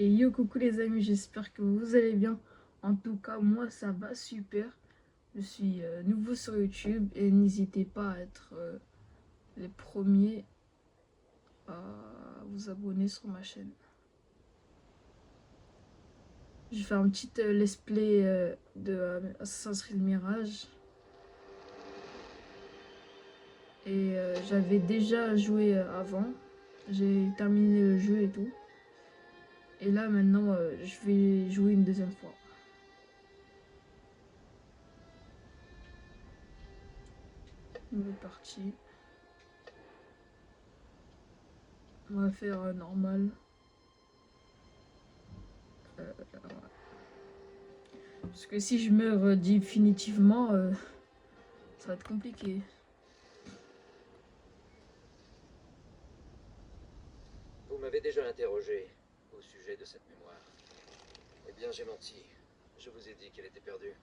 Et yo, coucou les amis, j'espère que vous allez bien. En tout cas, moi ça va super. Je suis nouveau sur YouTube et n'hésitez pas à être les premiers à vous abonner sur ma chaîne. Je fais un petit let's play de Assassin's Creed Mirage. Et j'avais déjà joué avant. J'ai terminé le jeu et tout. Et là maintenant, je vais jouer une deuxième fois. Nouvelle partie. On va faire normal. Parce que si je meurs définitivement, ça va être compliqué. Vous m'avez déjà interrogé au sujet de cette mémoire. Eh bien, j'ai menti. Je vous ai dit qu'elle était perdue.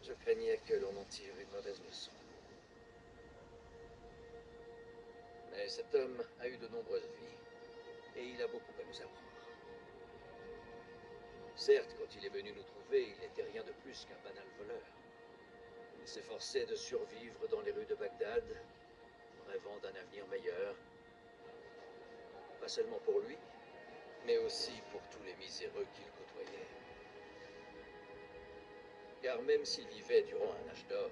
Je craignais que l'on en tire une mauvaise leçon. Mais cet homme a eu de nombreuses vies, et il a beaucoup à nous apprendre. Certes, quand il est venu nous trouver, il n'était rien de plus qu'un banal voleur. Il s'efforçait de survivre dans les rues de Bagdad, rêvant d'un avenir meilleur. Pas seulement pour lui, mais aussi pour tous les miséreux qu'il côtoyait. Car même s'il vivait durant un âge d'or,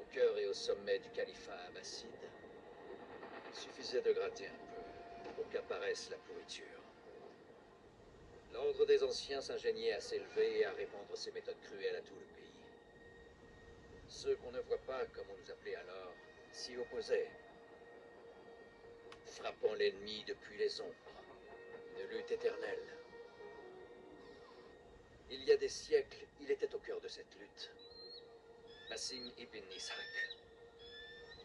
au cœur et au sommet du califat abbasside, il suffisait de gratter un peu pour qu'apparaisse la pourriture. L'ordre des anciens s'ingéniait à s'élever et à répandre ses méthodes cruelles à tout le pays. Ceux qu'on ne voit pas, comme on nous appelait alors, s'y opposaient, frappant l'ennemi depuis les ombres. Une lutte éternelle. Il y a des siècles, il était au cœur de cette lutte. Asim ibn Ishaq.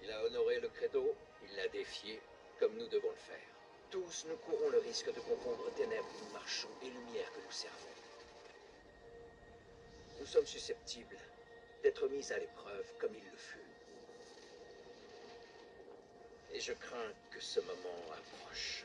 Il a honoré le credo, il l'a défié, comme nous devons le faire. Tous nous courons le risque de confondre ténèbres où nous marchons et lumière que nous servons. Nous sommes susceptibles d'être mis à l'épreuve comme il le fut. Et je crains que ce moment approche.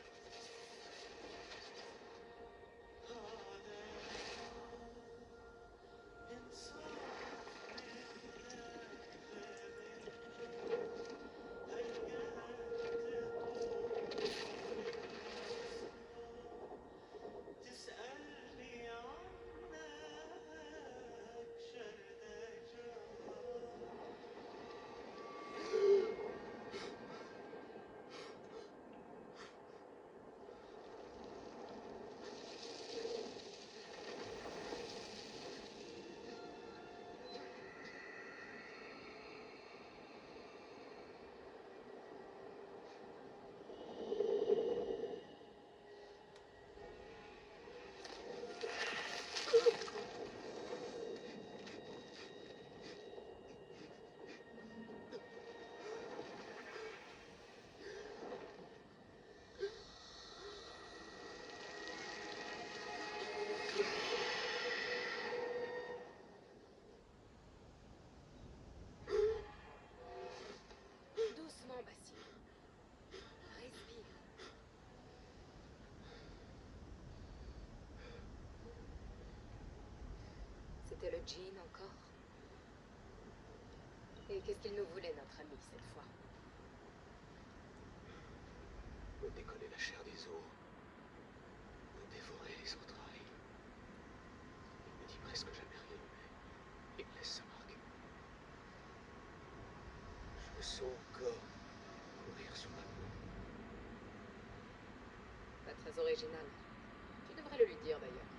Doucement, Basile. Respire. C'était le djinn encore. Et qu'est-ce qu'il nous voulait, notre ami, cette fois? Vous décollez la chair des os. Vous dévorez les entrailles. Il ne dit presque jamais rien, mais il laisse sa marque. Je le sens encore courir sur ma peau. Pas très original. Tu devrais le lui dire, d'ailleurs.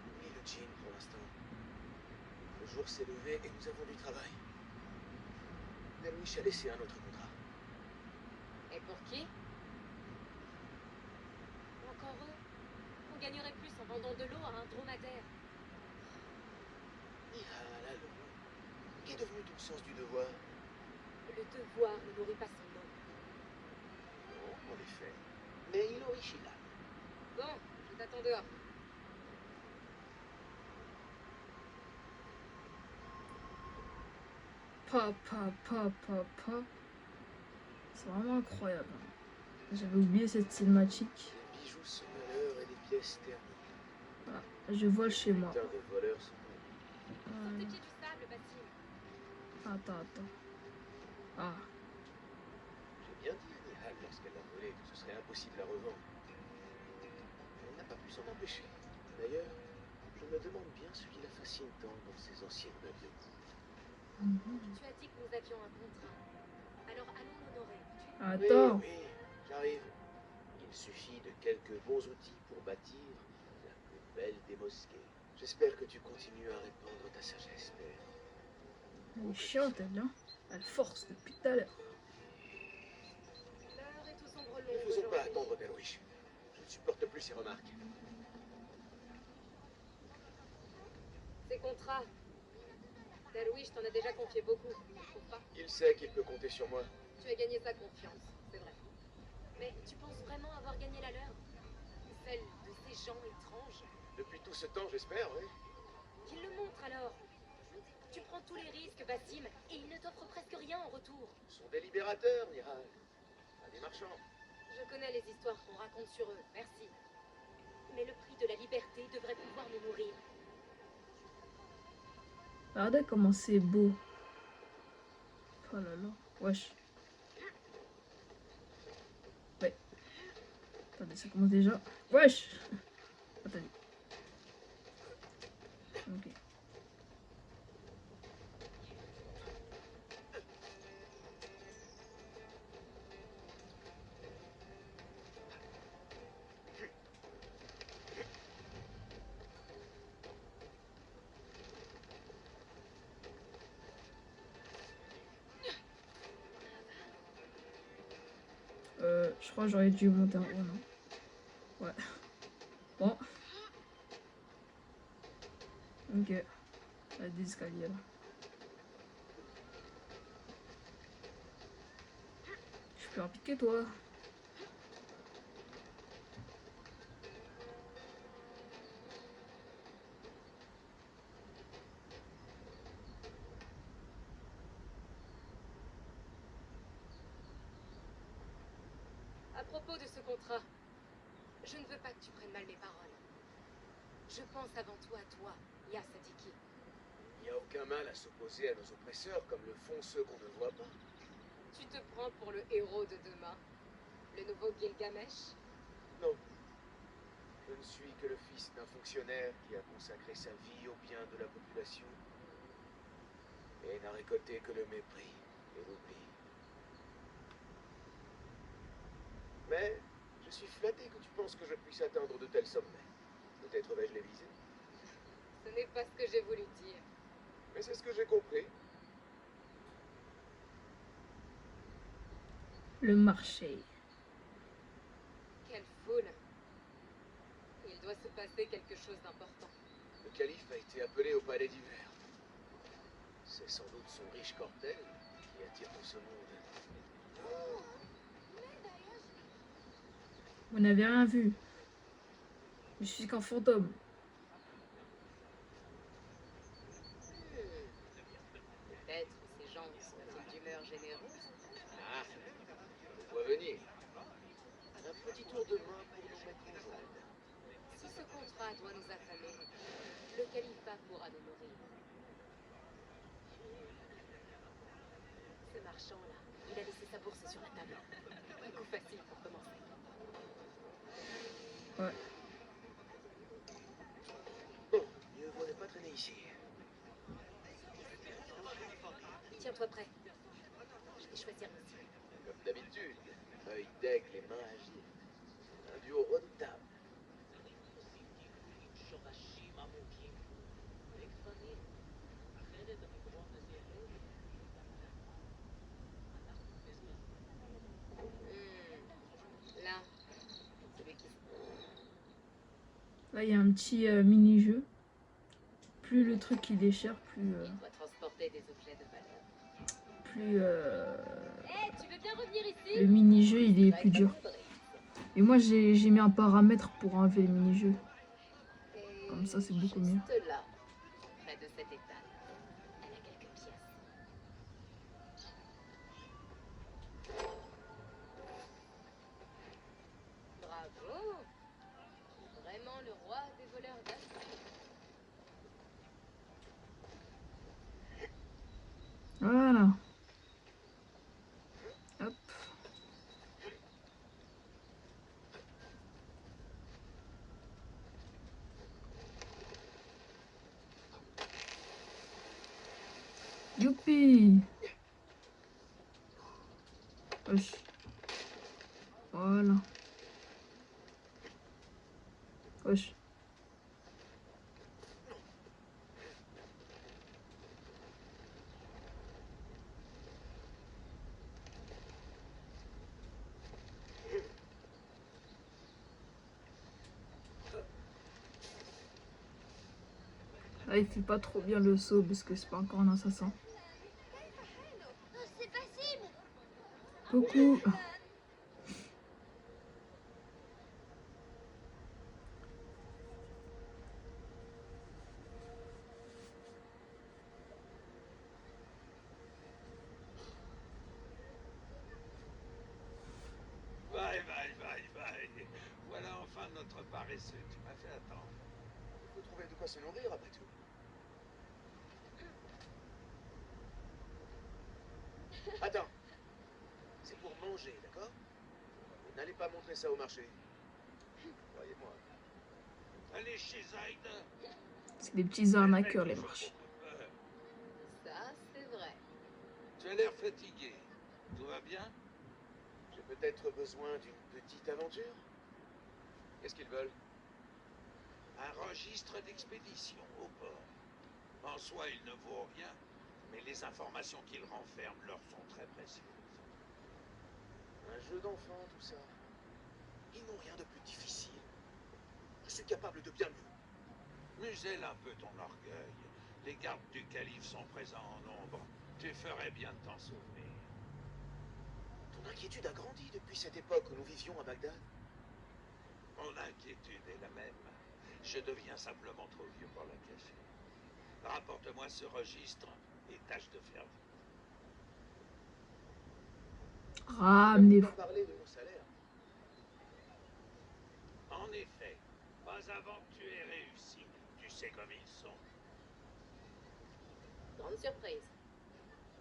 Oublie le djinn pour l'instant. Le jour s'est levé et nous avons du travail. Darwish a laissé un autre contrat. Et pour qui? Encore eux. On gagnerait plus en vendant de l'eau à un dromadaire. Nihal, qu'est devenu ton sens du devoir? Le devoir ne nourrit pas son homme. Non, en effet. Mais il enrichit l'âme. Bon, je t'attends dehors. Pa. C'est vraiment incroyable. J'avais oublié cette cinématique. Les bijoux sans valeur et les pièces ternies. Je vole chez moi. Putain de voleurs sont Sors tes pieds du sable, Basim. Attends. Ah, J'ai bien dit à Nihal lorsqu'elle l'a volé que ce serait impossible à revendre. Elle n'a pas pu s'en empêcher. D'ailleurs, je me demande bien ce qui la fascine tant dans ses anciennes meubles. Tu as dit que nous avions un contrat. Alors allons l'honorer, veux-tu? attends. Oui, j'arrive. Il suffit de quelques bons outils pour bâtir la plus belle des mosquées. J'espère que tu continues à répandre ta sagesse, père. Elle est chiante, elle, hein. Elle force depuis tout à l'heure. L'heure est au sombre Ne long faisons pas aujourd'hui. attendre Belwish. Je ne supporte plus ces remarques. Ces contrats. Darwish t'en a déjà confié beaucoup, tu ne trouves pas? Il sait qu'il peut compter sur moi. Tu as gagné sa confiance, c'est vrai. Mais tu penses vraiment avoir gagné la leur? Celle de ces gens étranges? Depuis tout ce temps, j'espère, oui. Qu'ils le montrent alors. Tu prends tous les risques, Basim, et ils ne t'offrent presque rien en retour. Ce sont des libérateurs, Nihal. Pas des marchands. Je connais les histoires qu'on raconte sur eux, merci. Mais le prix de la liberté devrait pouvoir nous nourrir. Regardez comment c'est beau. Oh là là. Wesh. Ouais. Attendez, ça commence déjà. Wesh. Attendez. Ok. Je crois que j'aurais dû monter en haut, non? Ouais. Bon. Ok. Il y a des escaliers là. Je suis plus rapide que toi. À propos de ce contrat, je ne veux pas que tu prennes mal mes paroles. Je pense avant tout à toi, Ya Sadiki. Il n'y a aucun mal à s'opposer à nos oppresseurs comme le font ceux qu'on ne voit pas. Tu te prends pour le héros de demain, le nouveau Gilgamesh? Non. Je ne suis que le fils d'un fonctionnaire qui a consacré sa vie au bien de la population et n'a récolté que le mépris et l'oubli. Mais je suis flatté que tu penses que je puisse atteindre de tels sommets. Peut-être vais-je les viser. Ce n'est pas ce que j'ai voulu dire. Mais c'est ce que j'ai compris. Le marché. Quelle foule! Il doit se passer quelque chose d'important. Le calife a été appelé au palais d'hiver. C'est sans doute son riche cortège qui attire tout ce monde. Vous n'avez rien vu. Je suis qu'un fantôme. Peut-être ces gens sont-ils d'humeur généreuse? Ah, je le vois venir. Un petit tour de main pour nous mettre en joie. Si ce contrat doit nous affamer, le califat pourra nous nourrir. Ce marchand-là, il a laissé sa bourse sur la table. Un coup facile pour commencer. Ouais. Bon, mieux vaut ne pas traîner ici. Tiens-toi prêt. Je vais choisir nos cibles. Comme d'habitude, œil d'aigle et main agile. Un duo redoutable. Là, celui qui... Là, il y a un petit mini-jeu. Plus le truc il est cher, Il doit transporter des objets de valeur. plus Hé, tu veux bien revenir ici? le mini-jeu il est plus dur. Et moi j'ai mis un paramètre pour enlever les mini-jeux. Comme ça, c'est beaucoup mieux. Juste là, près de cette étale, elle a quelques pièces. Bravo! Vraiment le roi des voleurs d'âge. Youpi! Wesh. Voilà. Wesh. Là, il fait pas trop bien le saut parce que c'est pas encore un assassin. C'est possible. Coucou! Bye, bye, bye, bye. Voilà enfin notre paresseux. Tu m'as fait attendre. Il faut trouver de quoi se nourrir après tout. Attends. C'est pour manger, d'accord? N'allez pas montrer ça au marché. Croyez-moi. Allez chez Zaid. C'est des petits arnaqueurs, les marches. Ça, c'est vrai. Tu as l'air fatigué. Tout va bien? J'ai peut-être besoin d'une petite aventure. Qu'est-ce qu'ils veulent? Un registre d'expédition au port. En soi, il ne vaut rien, mais les informations qu'il renferme leur sont très précieuses. Un jeu d'enfant, tout ça. Ils n'ont rien de plus difficile. Je suis capable de bien mieux. Muselle un peu ton orgueil. Les gardes du calife sont présents en nombre. Tu ferais bien de t'en souvenir. Ton inquiétude a grandi depuis cette époque où nous vivions à Bagdad. Mon inquiétude est la même. Je deviens simplement trop vieux pour la cacher. Rapporte-moi ce registre et tâche de faire vite. Ramenez-vous. Pas parler de nos salaires. En effet, pas avant que tu aies réussi. Tu sais comme ils sont. Grande surprise.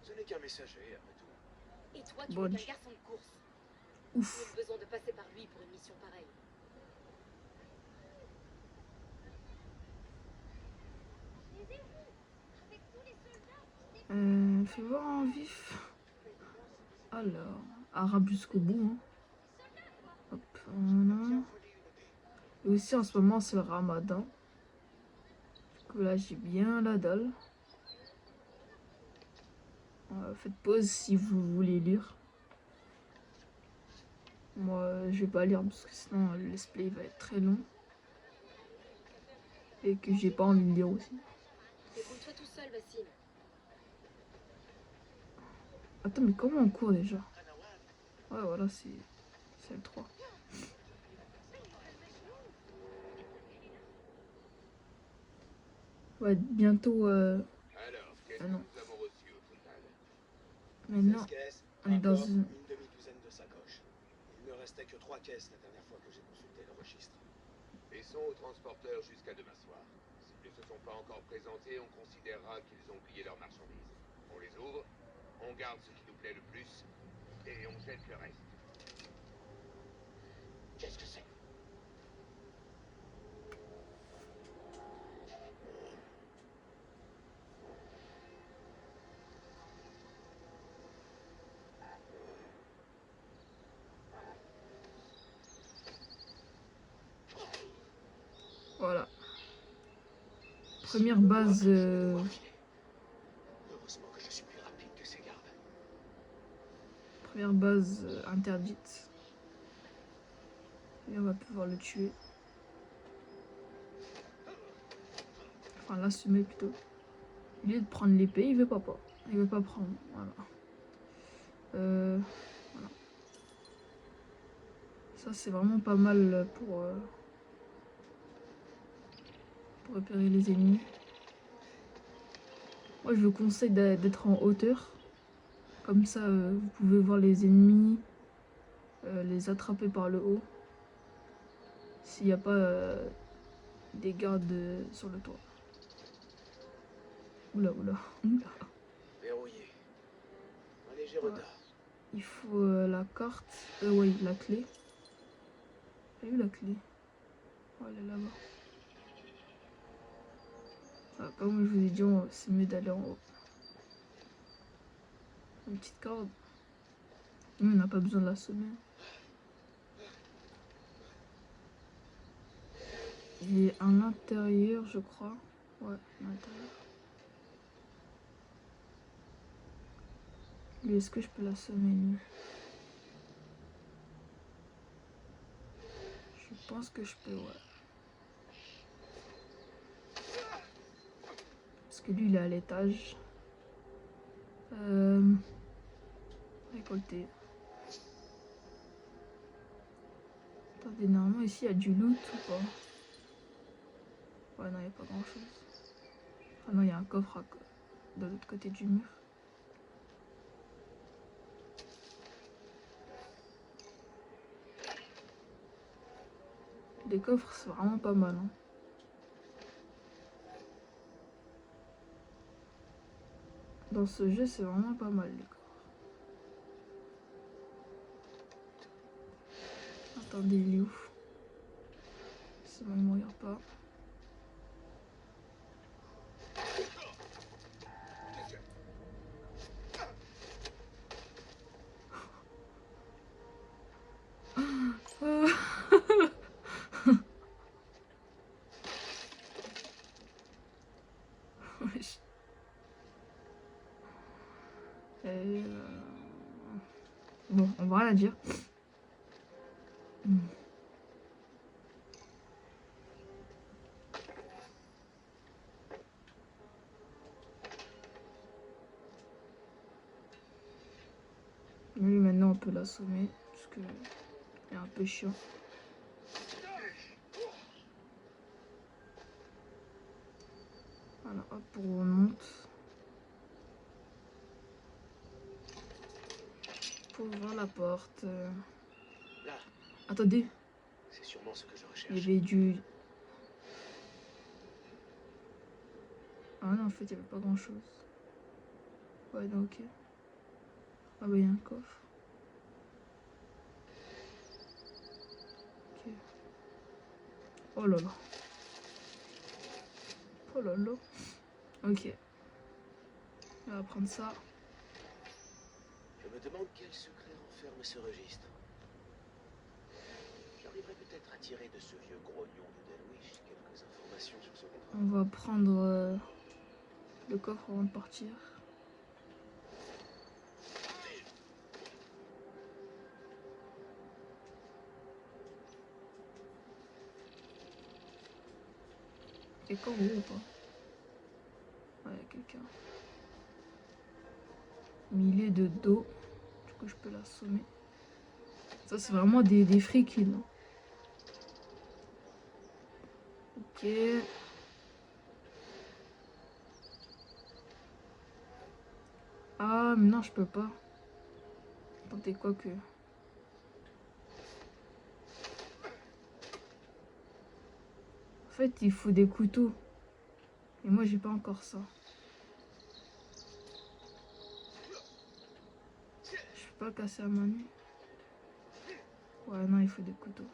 Ce n'est qu'un messager, après tout. Et toi, tu Bon. es qu'un garçon de course. Ouf. Nul besoin de passer par lui pour une mission pareille. Fais voir en vif. Alors, arabe jusqu'au bout. Hein. Hop, voilà. Et aussi en ce moment c'est le ramadan. Du coup là j'ai bien la dalle. Faites pause si vous voulez lire. Moi je vais pas lire parce que sinon le let's play va être très long. Et que j'ai pas envie de lire aussi. Débrouille-toi tout seul, Vassim. Attends mais comment on court déjà? Ouais voilà c'est le 3. Ouais bientôt Alors, qu'est-ce ah non. que nous avons reçu au total? Maintenant 16 caisses, on est dans rapport, une... une demi-douzaine de sacoches. Il ne restait que 3 caisses la dernière fois que j'ai consulté le registre. Laissons aux transporteurs jusqu'à demain soir. S'ils ne se sont pas encore présentés, on considérera qu'ils ont oublié leurs marchandises. On les ouvre, on garde ce qui nous plaît le plus, et on jette le reste. Qu'est-ce que c'est? Voilà. Première base Heureusement que je suis plus rapide que ces gardes. première base interdite. Et on va pouvoir le tuer. Enfin l'assumer plutôt. Au lieu de prendre l'épée, il veut pas. Il veut pas prendre. Voilà. Voilà. Ça c'est vraiment pas mal pour repérer les ennemis. Moi je vous conseille d'être en hauteur. Comme ça vous pouvez voir les ennemis, les attraper par le haut. S'il n'y a pas des gardes sur le toit. Oula. Verrouillé. Un léger Ouais. retard. Il faut la carte. Oui, la clé. J'ai eu la clé. Oh, elle est là-bas. Ah, comme je vous ai dit, c'est mieux d'aller en haut. Une petite corde. On n'a pas besoin de l'assommer. Il est à l'intérieur, je crois. Ouais, à l'intérieur. Lui, est-ce que je peux l'assommer, lui? Je pense que je peux, ouais. Parce que lui, il est à l'étage. Récolter. Attendez, normalement, ici, il y a du loot ou pas? Ouais, non, il n'y a pas grand-chose. Ah non, il y a un coffre de l'autre côté du mur. Les coffres, c'est vraiment pas mal. Hein. Dans ce jeu, c'est vraiment pas mal, les coffres. Attendez, il est où? C'est bon, il me regarde pas. Wesh. Bon, on va rien dire. Lui, maintenant, on peut l'assommer. Parce que il est un peu chiant. Voilà, hop, on remonte. Pour ouvrir la porte. Là, Attendez, c'est sûrement ce que je il y recherche. avait du... Ah non, en fait, il n'y avait pas grand-chose. Ouais, non, ok. Ah bah, il y a un coffre. Ok. Oh là là. Oh là là. Ok. On va prendre ça. Je me demande quel secret renferme ce registre. J'arriverai peut-être à tirer de ce vieux grognon de Delwish quelques informations sur ce contrat. On va prendre le coffre avant de partir. Quelqu'un en haut ou pas? Ouais, il y a quelqu'un. Mais il est de dos. Du coup, je peux l'assommer. Ça, c'est vraiment des free kills. Ok. Ah, mais non, je peux pas. Attendez, quoi que. En fait, il faut des couteaux. Et moi, j'ai pas encore ça. Je peux pas le casser à main nue. Ouais, non, il faut des couteaux.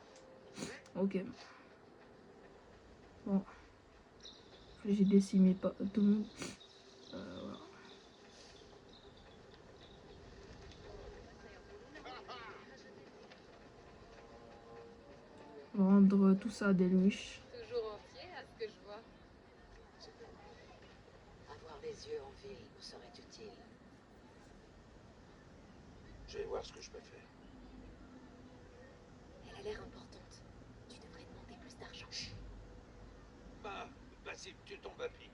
Ok. Bon. J'ai décimé pas tout le monde. Voilà. Vendre tout ça à Delwish. Toujours entier à ce que je vois. Avoir des yeux en ville nous serait utile. Je vais voir ce que je peux faire. Elle a l'air importante. Tu devrais demander plus d'argent. Bah, vas-y, tu tombes à pic.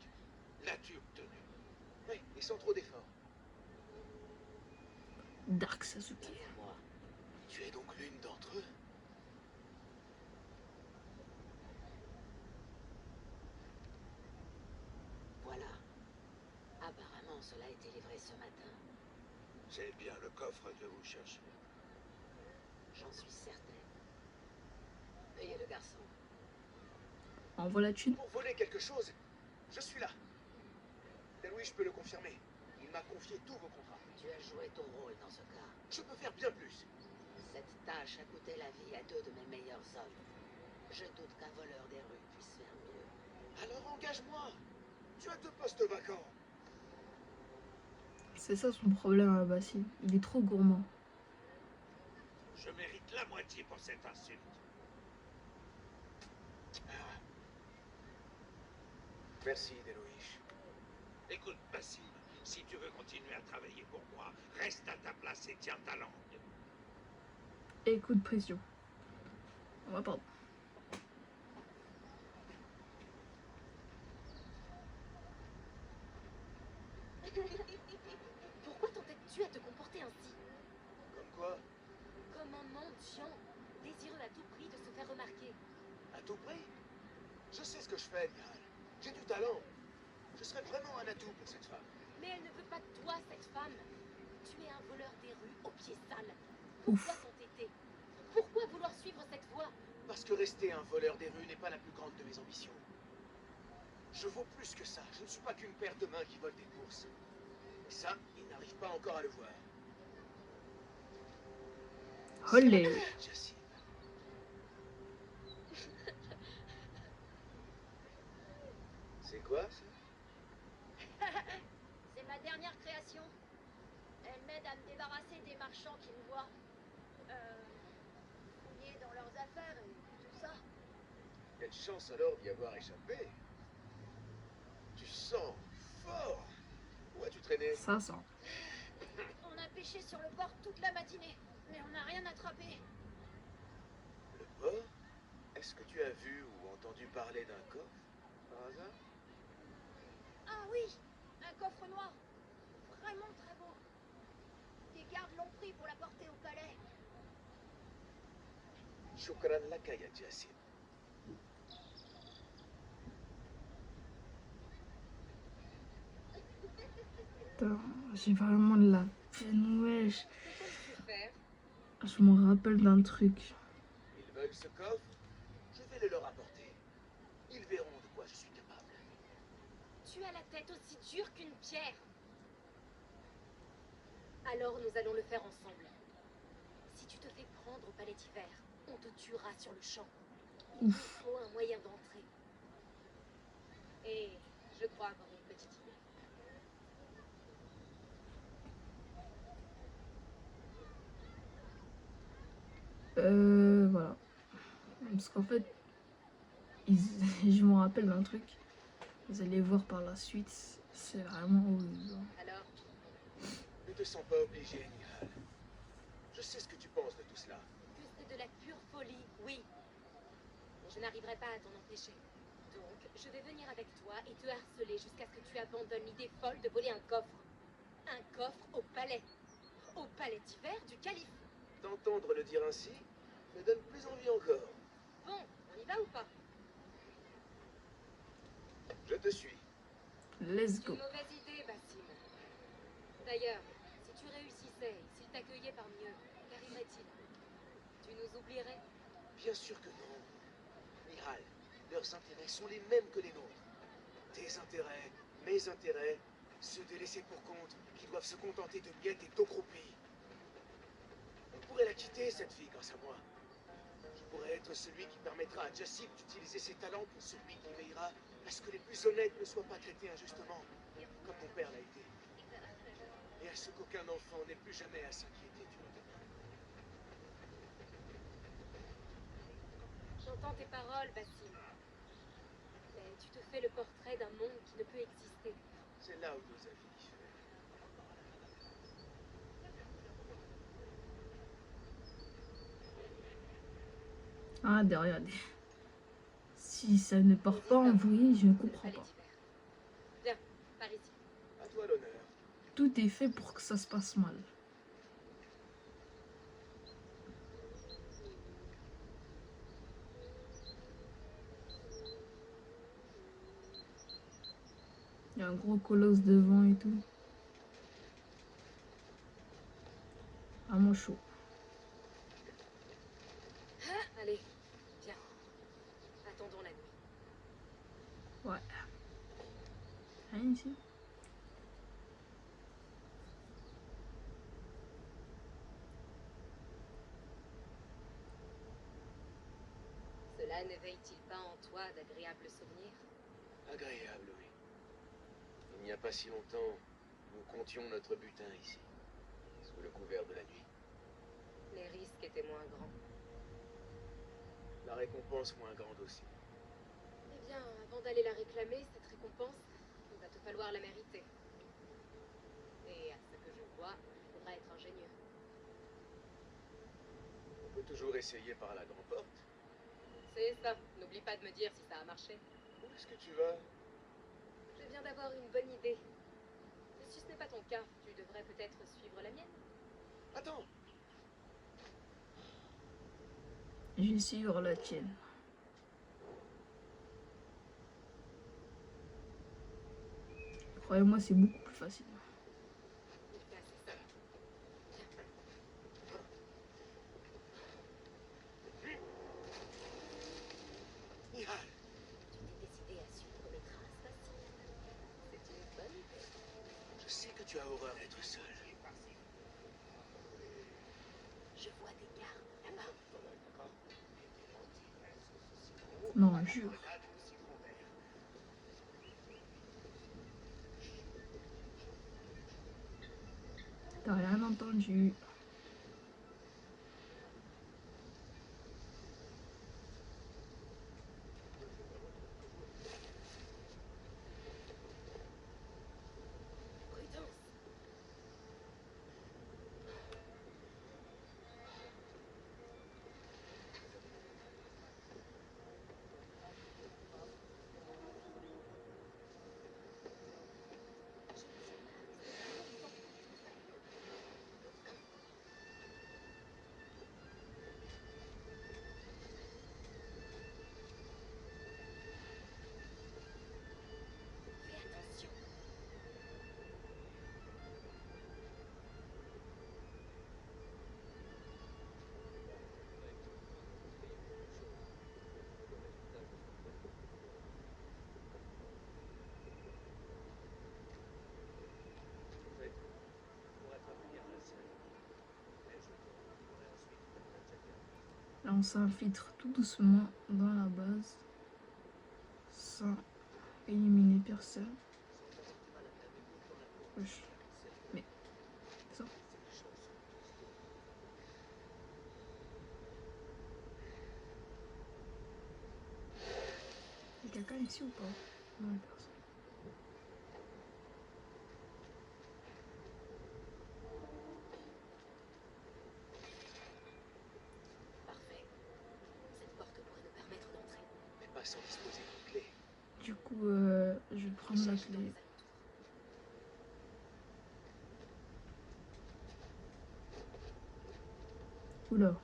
L'as-tu obtenu? Oui, et sans trop d'efforts. Dark Sasuke. Derrière moi. Tu es donc l'une d'entre eux? Voilà. Apparemment, cela a été livré ce matin. C'est bien le coffre que vous cherchez. J'en suis certaine. Payez le garçon. Envoie la thune. Pour voler quelque chose, je suis là. Delwish peut le confirmer. Il m'a confié tous vos contrats. Tu as joué ton rôle dans ce cas. Je peux faire bien plus. Cette tâche a coûté la vie à 2 de mes meilleurs hommes. Je doute qu'un voleur des rues puisse faire mieux. Alors engage-moi. Tu as 2 postes vacants. C'est ça son problème à Basile. Il est trop gourmand. Je mérite la moitié pour cette insulte. Merci, Deloïche. Écoute, Bassim, si tu veux continuer à travailler pour moi, reste à ta place et tiens ta langue. Et coup de pression. Oh, pardon. Pourquoi t'entêtes-tu à te comporter ainsi? Comme quoi? Comme un mendiant, désireux à tout prix de se faire remarquer. À tout prix? Je sais ce que je fais, Nihal. J'ai du talent. Je serais vraiment un atout pour cette femme. Mais elle ne veut pas de toi, cette femme. Tu es un voleur des rues aux pieds sales. Ouf. Pourquoi t'entêter? Pourquoi vouloir suivre cette voie? Parce que rester un voleur des rues n'est pas la plus grande de mes ambitions. Je vaux plus que ça. Je ne suis pas qu'une paire de mains qui vole des courses. Et ça, il n'arrive pas encore à le voir. Olé. Jassim. C'est quoi, ça? C'est ma dernière création. Elle m'aide à me débarrasser des marchands qui me voient. Fouiller dans leurs affaires et tout ça. Quelle chance alors d'y avoir échappé. Tu sens fort. Où as-tu traîné? Ça sent. On a pêché sur le port toute la matinée, mais on n'a rien attrapé. Le port? Est-ce que tu as vu ou entendu parler d'un coffre, par hasard? Ah oui, un coffre noir. Vraiment très beau. Des gardes l'ont pris pour la porter au palais. Shukran laka ya Jassim. Putain, j'ai vraiment de la peine, wesh. Que comptes-tu faire? Je me rappelle d'un truc. Ils veulent ce coffre? Je vais le leur apporter. Ils verront de quoi je suis capable. Tu as la tête aussi dure qu'une pierre. Alors nous allons le faire ensemble. Si tu te fais prendre au palais d'hiver, on te tuera sur le champ. Il Ouf. nous faut un moyen d'entrer. Et je crois avoir une petite idée. Voilà. Parce qu'en fait, je me rappelle d'un truc. Vous allez voir par la suite. C'est vraiment horrible. Alors, Ne te sens pas obligé, Nihal. Je sais ce que tu penses de tout cela. que c'est de la pure folie, oui. Mais je n'arriverai pas à t'en empêcher. Donc, je vais venir avec toi et te harceler jusqu'à ce que tu abandonnes l'idée folle de voler un coffre. Un coffre au palais. Au palais d'hiver du calife. T'entendre le dire ainsi me donne plus envie encore. Bon, on y va ou pas? Je te suis. Let's C'est go. une mauvaise idée, Bassim. D'ailleurs, si tu réussissais et s'il t'accueillait parmi eux, qu'arriverait-il? Tu nous oublierais? Bien sûr que non. Nihal, leurs intérêts sont les mêmes que les nôtres. Tes intérêts, mes intérêts, ceux des laissés pour compte qui doivent se contenter de miettes et d'eau croupie. On pourrait la quitter, cette fille, grâce à moi. Je pourrais être celui qui permettra à Jassim d'utiliser ses talents pour celui qui veillera à ce que les plus honnêtes ne soient pas traités injustement, comme mon père l'a été. Et à ce qu'aucun enfant n'ait plus jamais à s'inquiéter du lendemain. J'entends tes paroles, Bassim. Mais tu te fais le portrait d'un monde qui ne peut exister. C'est là où nos avis diffèrent. Ah, regardez. Si ça ne part pas en vrille, je ne Le comprends palais pas. d'hiver. Viens, par ici. À toi l'honneur. Tout est fait pour que ça se passe mal. Il y a un gros colosse devant et tout. Ah, moi chaud. Allez, viens. Attendons la nuit. Ouais. Rien ici. Cela n'éveille-t-il pas en toi d'agréables souvenirs? Agréable, oui. Il n'y a pas si longtemps, Nous comptions notre butin ici, sous le couvert de la nuit. Les risques étaient moins grands. La récompense moins grande aussi. Eh bien, avant d'aller la réclamer, cette récompense, il va te falloir la mériter. Et à ce que je vois, tu devras être ingénieux. On peut toujours essayer par la grande porte. C'est ça. N'oublie pas de me dire si ça a marché. Où est-ce que tu vas? Je viens d'avoir une bonne idée. Si ce n'est pas ton cas, tu devrais peut-être suivre la mienne. Attends! Je vais suivre la tienne. Croyez-moi, c'est beaucoup plus facile. Ben, c'est ça. Mihal! Tu t'es décidé à suivre mes traces, Bastille. C'est une bonne idée. Je sais que tu as horreur d'être seul. Je vois des gardes là-bas. Non, jure. T'as rien entendu. Prudence. Fais attention. Là, on s'infiltre tout doucement dans la base sans éliminer personne. Wesh. Mais ça. Il y a quelqu'un ici ou pas? Non, personne. Parfait. Cette porte pourrait nous permettre d'entrer. Mais pas sans disposer d'une clé. Du coup, je vais prendre la Cherche dans les clé. alentours. Oula.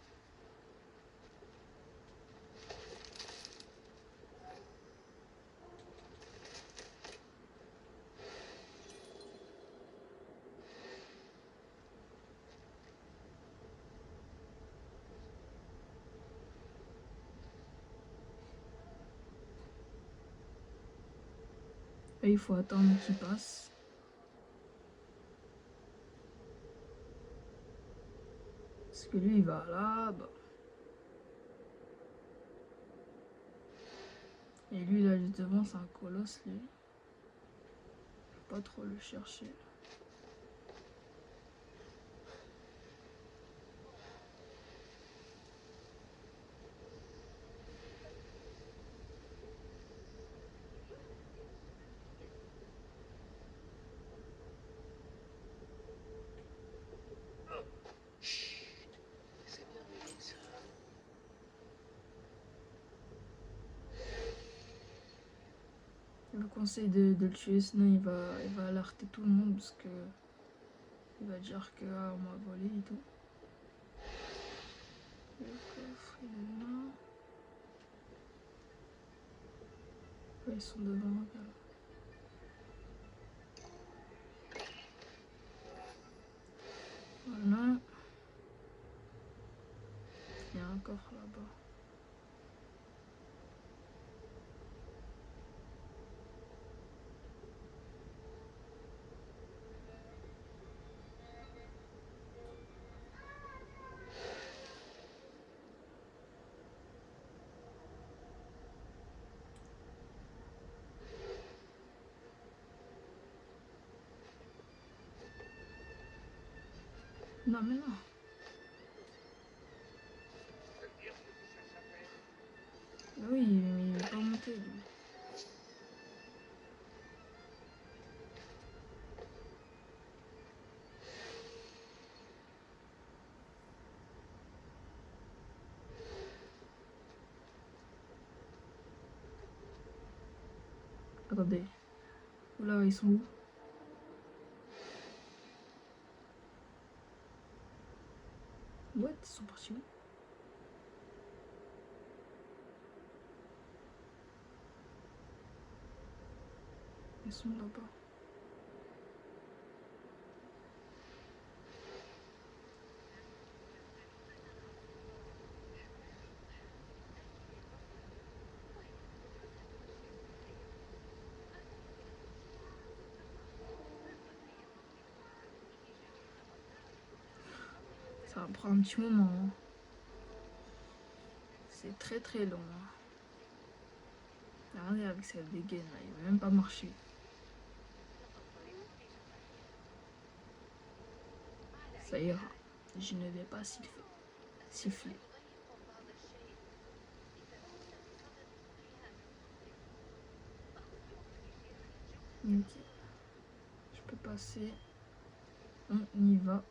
Et il faut attendre qu'il passe. Parce que lui, il va là-bas. Et lui, là, juste devant, c'est un colosse, lui. Faut pas trop le chercher. C'est bien mignon, ça. Je vous conseille de le tuer, sinon il va alerter tout le monde parce que il va dire que ah, on m'a volé et tout. Le coffre, il est là. Ouais, ils sont devant, regarde. Voilà. Il y a un coffre là-bas. Non, mais non. Ça veut dire ce que tu cherches à faire? Oui, mais il va pas monter, lui. Attendez. Oula, ils sont où? What? Ils sont partis où? Ils sont là-bas. Ça va prendre un petit moment. Hein. C'est très très long. Hein. Regardez avec cette dégaine là, il va même pas marcher. Ça ira. Je ne vais pas siffler. Ok. Je peux passer. On y va.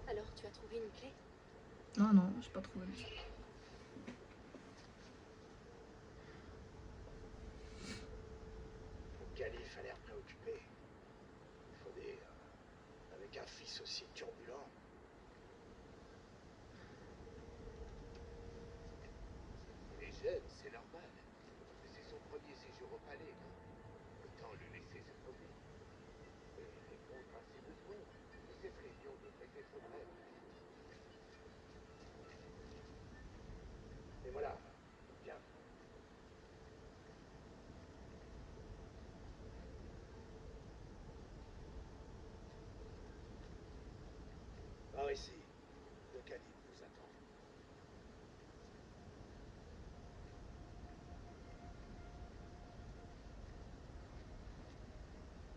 Alors, tu as trouvé une clé? Non, non, j'ai pas trouvé. Le calife a l'air préoccupé. Faudé, avec un fils aussi turbulent. Il est jeune, c'est normal. Mais c'est son premier séjour au palais, non? Autant le laisser se promener. Et répondre à ses besoins. Et cette réunion devrait être brève. Et voilà. Viens. Par ici. Le calife nous attend.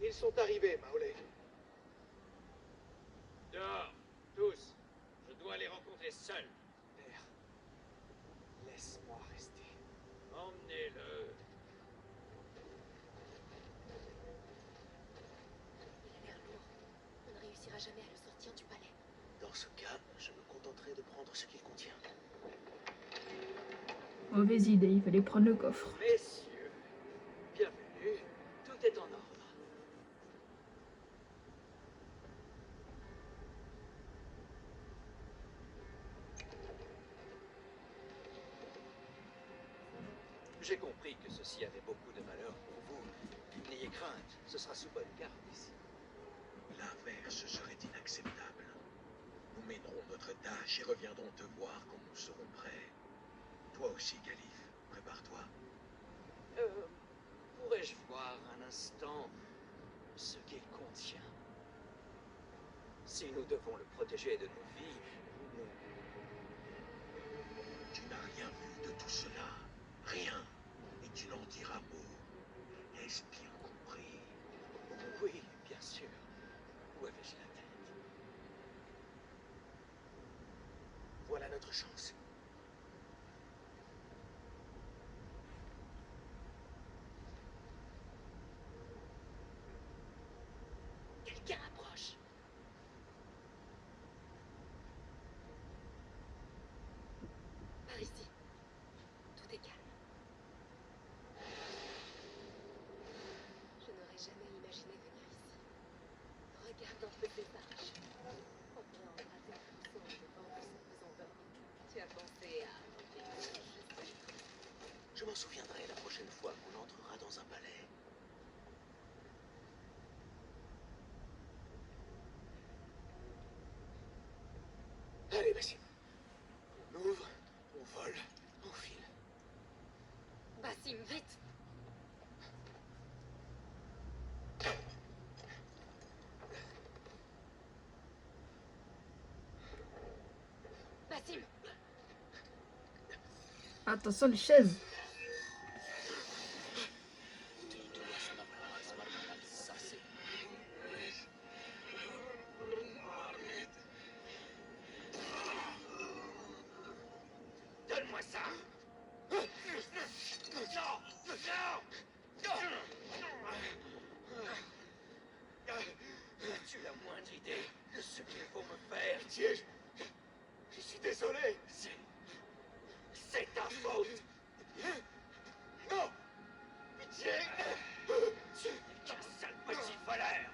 Ils sont arrivés, Maolé. Dehors, tous. Je dois les rencontrer seuls. Père, laisse-moi rester. Emmenez-le. Il a l'air lourd. On ne réussira jamais à le sortir du palais. Dans ce cas, je me contenterai de prendre ce qu'il contient. Mauvaise idée, il fallait prendre le coffre. Messieurs, bienvenue. Tout est en ordre. J'ai compris que ceci avait beaucoup de malheur pour vous. N'ayez crainte, ce sera sous bonne garde ici. L'inverse serait inacceptable. Nous mènerons notre tâche et reviendrons te voir quand nous serons prêts. Toi aussi, Calife, prépare-toi. Pourrais-je voir un instant ce qu'il contient? Si nous devons le protéger de nos vies, nous... Tu n'as rien vu de tout cela. Rien. Et tu n'en diras mot. Est-ce bien compris? Oui, bien sûr. Où avais-je la tête? Voilà notre chance. Quelqu'un approche. Par ici. Tout est calme. Je n'aurais jamais imaginé venir ici. Regarde un peu tes marches. On pourrait embrasser ensemble devant que ça vous endorme. Tu as pensé à... Je m'en souviendrai la prochaine fois qu'on entrera dans un palais. Allez, Bassim. On ouvre, on vole, on file. Bassim, vite! Bassim! Attention les chaises. idée de ce qu'il faut me faire. Pitié, je suis désolé. C'est ta faute. Non. Pitié. Tu n'es qu'un sale petit voleur.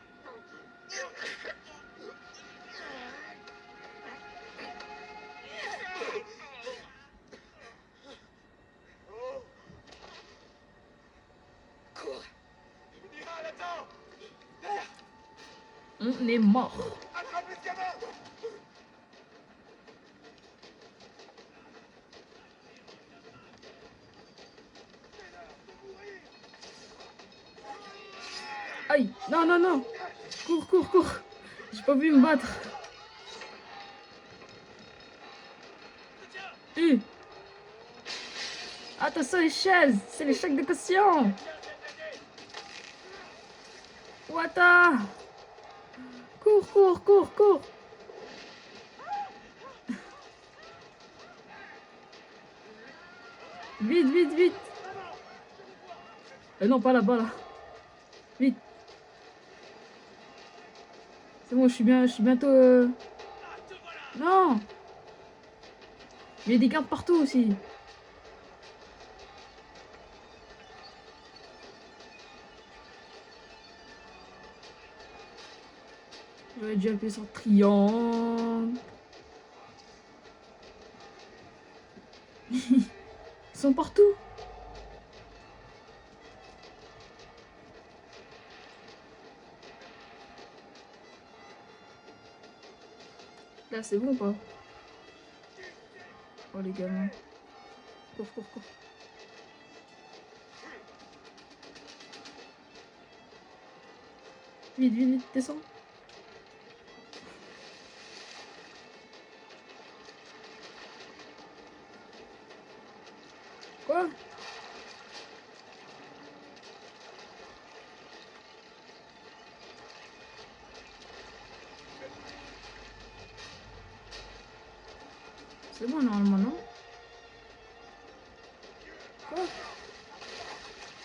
Oh. Cours. Miral, attends. On est mort. Attrapez ce gamin. Aïe, non, non, non. Cours, cours, cours. J'ai pas pu me battre. Attention les chaises, c'est les chèques de caution. Wata. Cours, cours, cours, cours. Vite, vite, vite. Non, pas là-bas, là. Vite. C'est bon, je suis bientôt... Non. Il y a des gardes partout aussi. J'aurais dû appuyer sur triangle. Ils sont partout. Là, c'est bon, pas? Oh, les gamins. Cours, cours, cours. Vite, vite, vite, descends. Quoi? C'est bon, normalement, non? Quoi?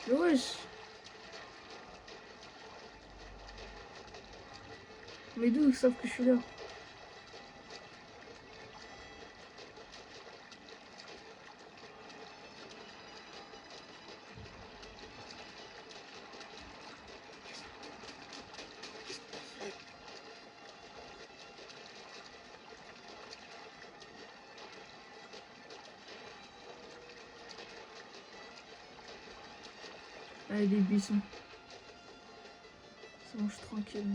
Mais wesh. Mais d'où ils savent que je suis là? Là, il y a des buissons. C'est bon, je suis tranquille.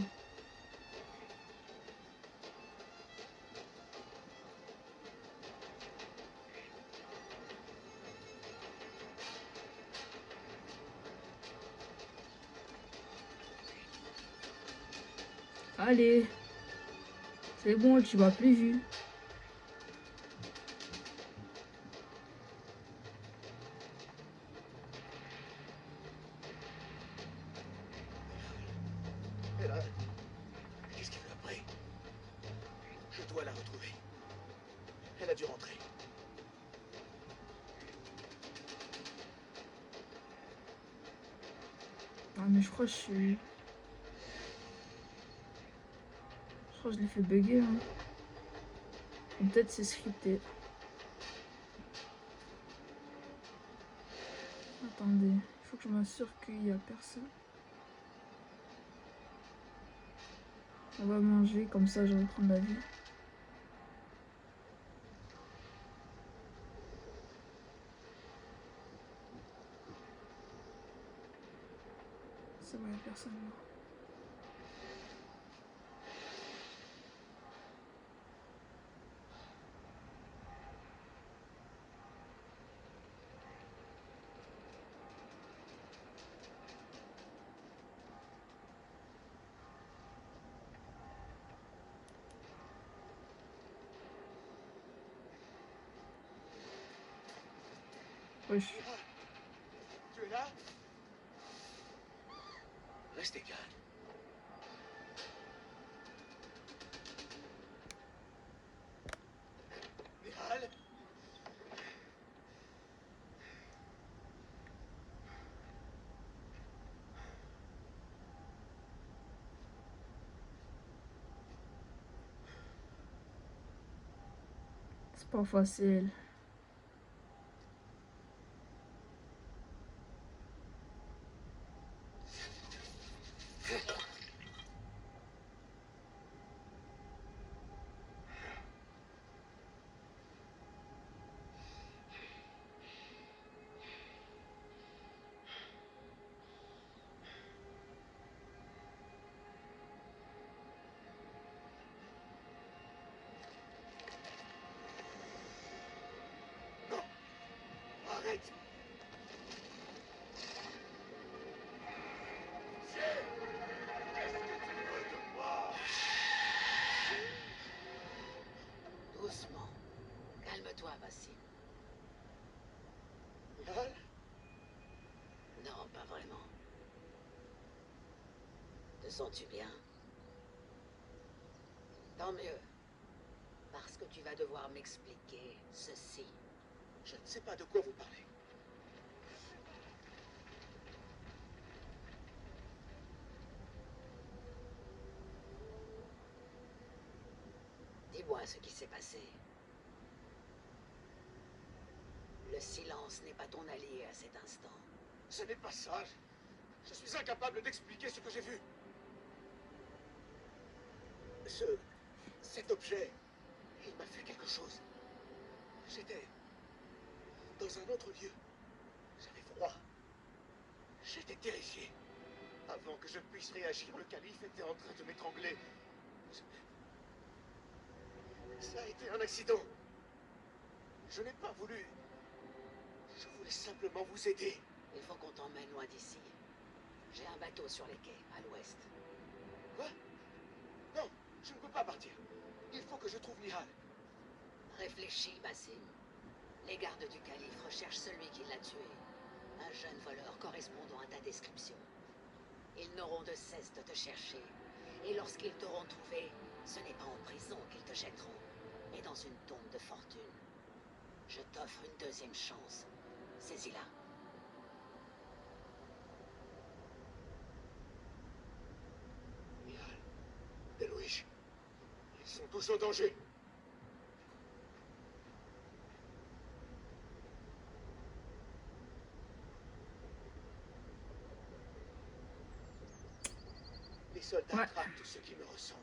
Allez. C'est bon, tu m'as plus vu. Elle a... Qu'est-ce qui lui a pris? Je dois la retrouver. Elle a dû rentrer. Ah, mais je crois que je suis... Je crois que je l'ai fait bugger. Hein. Ou peut-être c'est scripté. Attendez, il faut que je m'assure qu'il n'y a personne. On va manger, comme ça je vais prendre la vie. Ça va, il n'y a personne là. Wesh. Tu es là? Restez calme. Miral? Parfois c'est elle. Arrête! Doucement. Calme-toi, Bassim. Mihal? Non, pas vraiment. Te sens-tu bien? Tant mieux. Parce que tu vas devoir m'expliquer ceci. Je ne sais pas de quoi vous parlez. Dis-moi ce qui s'est passé. Le silence n'est pas ton allié à cet instant. Ce n'est pas ça. Je suis incapable d'expliquer ce que j'ai vu. Cet objet, il m'a fait quelque chose. J'étais dans un autre lieu. J'avais froid. J'étais terrifié. Avant que je puisse réagir, le calife était en train de m'étrangler. Ça a été un accident. Je n'ai pas voulu. Je voulais simplement vous aider. Il faut qu'on t'emmène loin d'ici. J'ai un bateau sur les quais, à l'ouest. Quoi? Non, je ne peux pas partir. Il faut que je trouve Nihal. Réfléchis, Bassim. Les gardes du calife recherchent celui qui l'a tué. Un jeune voleur correspondant à ta description. Ils n'auront de cesse de te chercher. Et lorsqu'ils t'auront trouvé, ce n'est pas en prison qu'ils te jetteront, mais dans une tombe de fortune. Je t'offre une deuxième chance. Saisis-la. Nihal, Delouish, ils sont tous en danger. Les soldats Ouais. traquent tous ceux qui me ressemblent.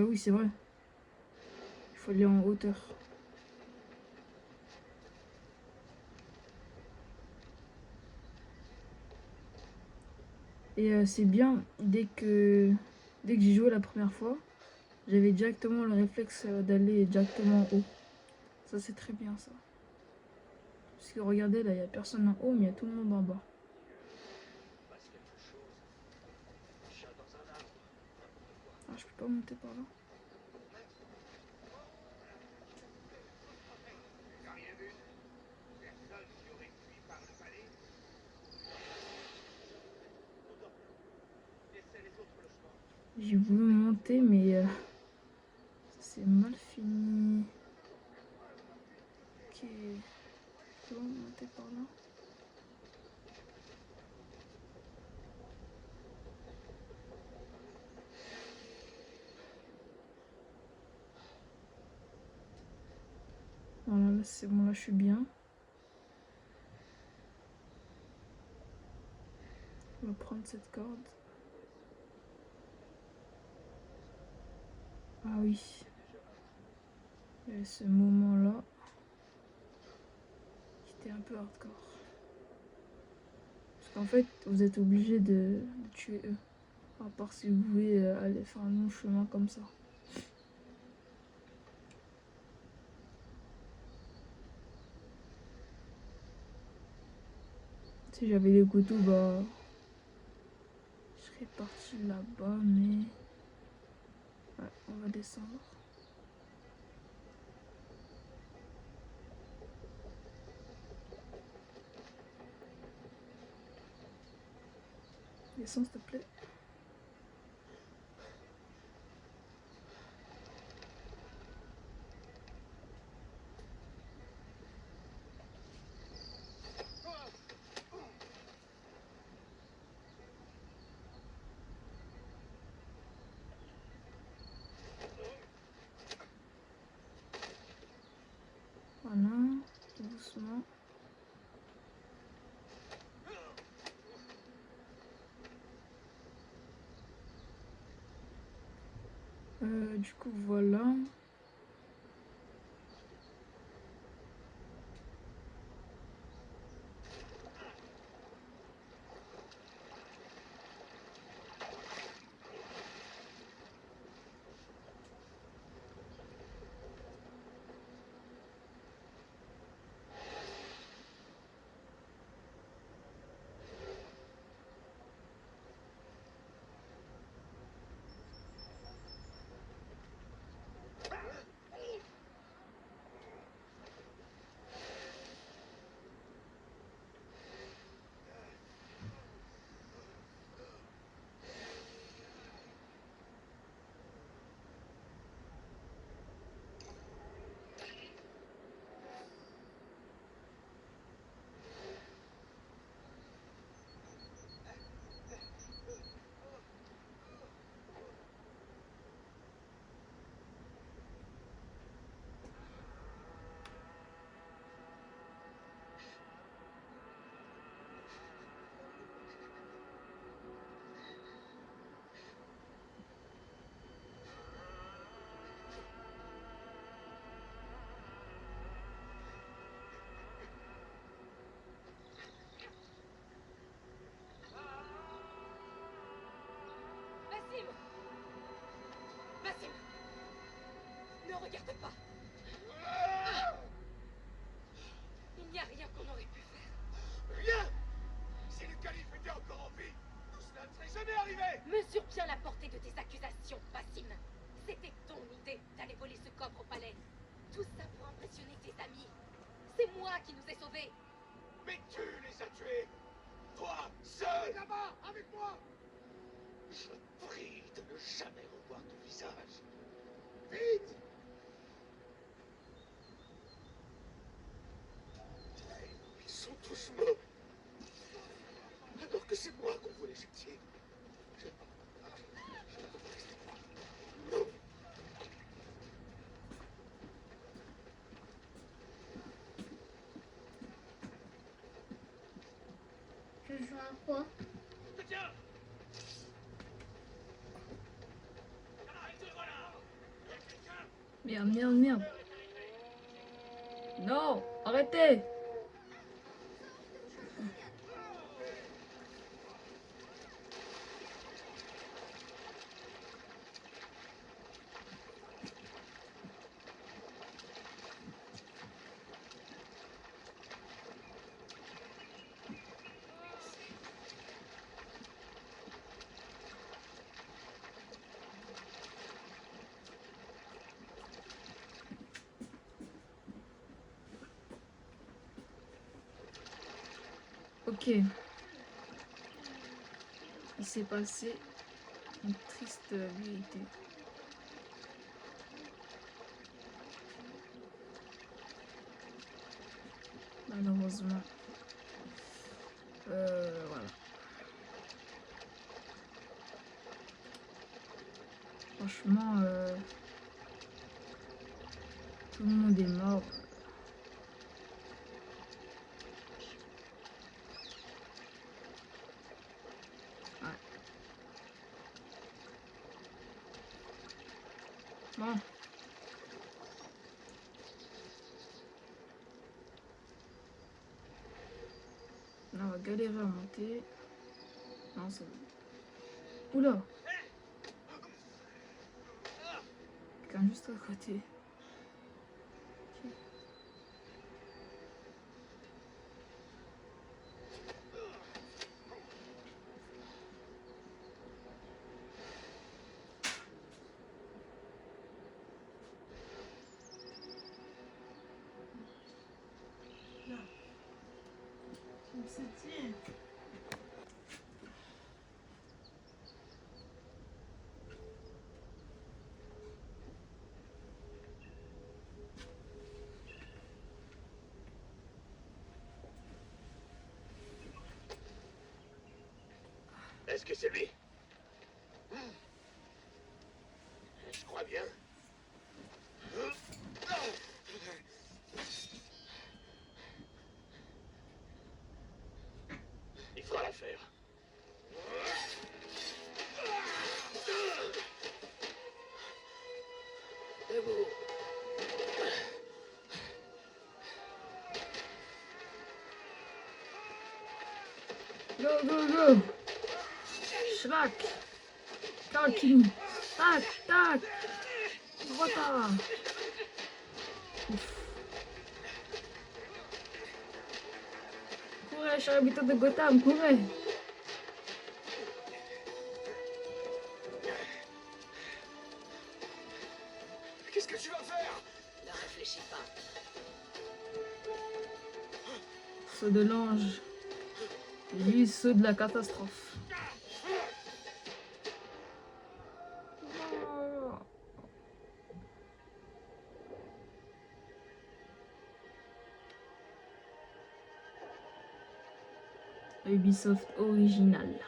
Oui, c'est vrai. Il faut aller en hauteur. Et c'est bien, dès que j'ai joué la première fois, j'avais directement le réflexe d'aller directement en haut. Ça, c'est très bien, ça. Parce que regardez, là, il n'y a personne en haut, mais il y a tout le monde en bas. Passe quelque chose. Un chat dans un arbre. N'importe quoi. Ah, je peux pas monter par là. T'as rien vu? Personne qui aurait fui par le palais? Laissez les autres le chemin. J'ai voulu monter, mais c'est mal fini. Ok. C'est bon, monter par là. Voilà, là c'est bon, là je suis bien. On va prendre cette corde. Ah oui. Il y avait ce moment-là qui était un peu hardcore. Parce qu'en fait, vous êtes obligé de tuer eux. À part si vous voulez aller faire un long chemin comme ça. Si j'avais les couteaux, bah... je serais parti là-bas, mais... Ouais, on va descendre. Descends, s'il te plaît. Du coup, voilà. Basim! Basim! Ne regarde pas! Il n'y a rien qu'on aurait pu faire. Rien! Si le calife était encore en vie, tout cela ne serait jamais arrivé! Mesure bien la portée de tes accusations, Basim. C'était ton idée d'aller voler ce coffre au palais. Tout ça pour impressionner tes amis. C'est moi qui nous ai sauvés. Mais tu les as tués! Toi, seul! Là-bas, avec moi! Je te prie de ne jamais revoir ton visage. Vite! Ils sont tous morts. Alors que c'est moi qu'on voulait châtier. Je ne peux pas rester. Non! Je joue à quoi? Je te tiens! Arrête-toi là! Il y a quelqu'un! Merde, merde, merde. Non, arrêtez. Ok. Il s'est passé une triste vérité. Malheureusement. Voilà. Franchement, tout le monde est mort. Ouais. Bon. Là, on va galérer à monter. Non, c'est bon. Oula! Quelqu'un juste à côté. Ok. Est-ce que c'est lui? Je crois bien. Il fera l'affaire. go, go. Shrek. Calcini. Tac, tac. Retard. Ouf. Courez, chers habitants de Gotham, courez. Qu'est-ce que tu vas faire? Ne réfléchis pas. Saut de l'ange. Lui, saut de la catastrophe. Non. Ubisoft original.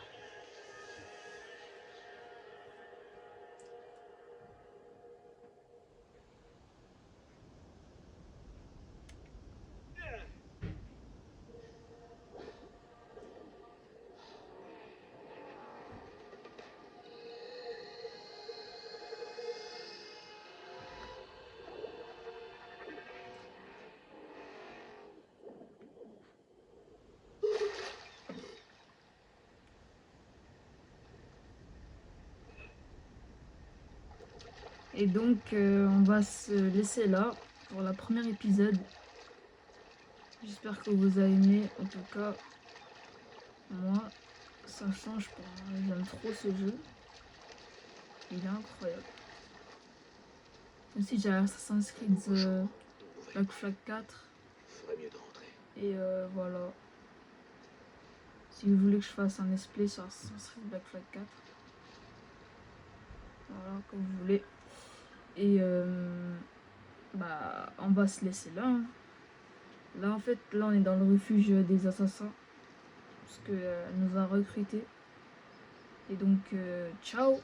Et donc, on va se laisser là pour le premier épisode. J'espère que vous avez aimé. En tout cas, moi, ça change pas. J'aime trop ce jeu. Il est incroyable. Aussi, j'ai Assassin's Creed Black Flag 4. Ferait mieux de rentrer. Et voilà. Si vous voulez que je fasse un let's play sur Assassin's Creed Black Flag 4. Voilà, comme vous voulez. Et bah, on va se laisser là. Hein. Là, en fait, là, on est dans le refuge des assassins. Parce qu'elle nous a recrutés. Et donc, ciao!